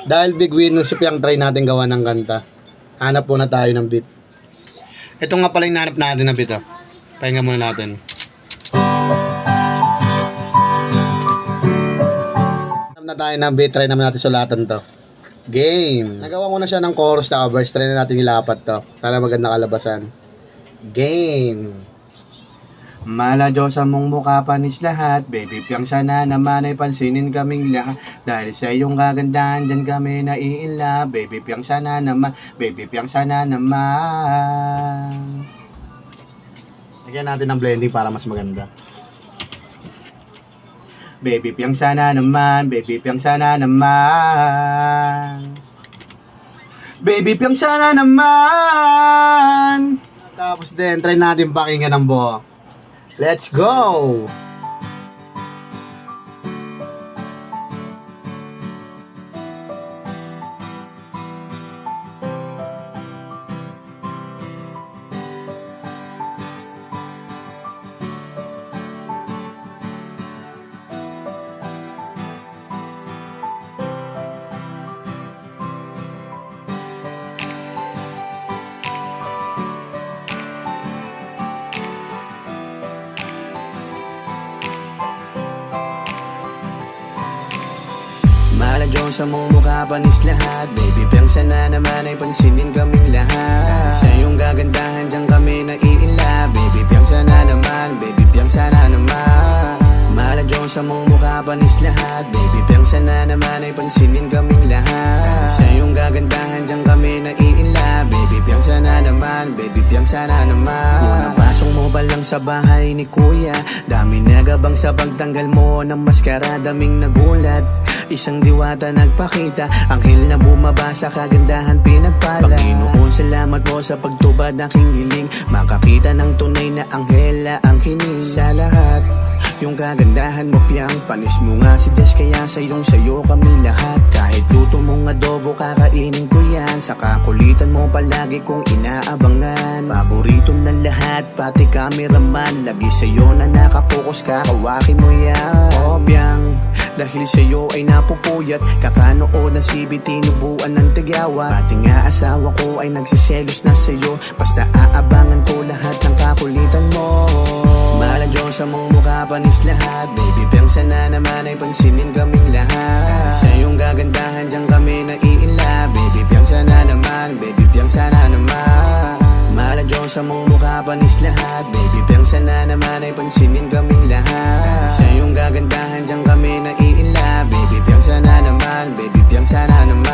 Dahil big winner si Piang, try natin gawa ng kanta. Hanap muna tayo ng beat. Ito nga pala yung hanap natin na beat. Pahinga muna natin. Hanap na tayo ng beat. Try naman natin sulatan to. Game. Nagawa ko na siya ng chorus na verse. Try na natin ilapat to. Sana maganda kalabasan. Game. Mala Diyos ang mong mukha panis lahat. Baby Piang, sana naman ay pansinin kaming lahat. Dahil sa iyong kagandahan dyan kami naiinla. Baby Piang, sana naman. Baby Piang, sana naman. Lagyan natin ng blending para mas maganda. Baby Piang, sana naman. Baby Piang, sana naman. Baby Piang, sana naman. Tapos din, try natin pakinggan ng buo. Let's go! Mala Diyos sa mong mukha panis lahat. Baby Piang, sana naman ay pansinin kaming lahat. Sa iyong kagandahan dyan kami naiinla. Baby Piang, sana naman. Baby Piang, sana naman. Mala Diyos sa mong mukha panis lahat. Baby Piang, sana naman ay pansinin kaming lahat. Sa iyong kagandahan dyan kami naiinla. Baby Piang, sana naman. Baby Piang, sana naman. Unang pasok mo pa lang sa bahay ni Kuya, dami nagabang sa pagtanggal mo ng maskara. Daming nagulat, isang diwata nagpakita, anghel na bumaba sa kagandahan pinagpala. Panginoon, salamat po sa pagtubad aking hiling, makakita ng tunay na anghela ang kining. Sa lahat, yung kagandahan mo Piang, panis mo nga si Diyos, kaya sayo kami lahat. Kahit luto mong adobo, kakainin ko yan. Sa kakulitan mo palagi kong inaabangan. Paborito ng lahat, pati cameraman, lagi sa'yo na nakapokus, kakawaki mo yan. Oh Piang, dahil sa'yo ay napupuyat, kakanood ng CBT, nubuan ng tigyawan. Pati nga asawa ko ay nagsiselos na sa'yo, basta aabangan ko lahat ng kakulitan mo. Mahal Diyos sa mong mukha panis lahat. Baby Piang, sana naman ay pansinin kaming lahat. Sa iyong kagandahan dyan kami naiinla. Baby Piang, sana naman. Baby Piang, sana naman. Mahal Diyos sa mong mukha panis lahat. Baby Piang, sana naman ay pansinin kaming lahat. Sa iyong kagandahan dyan kami naiinla. Baby Piang, sana naman. Baby Piang, sana naman.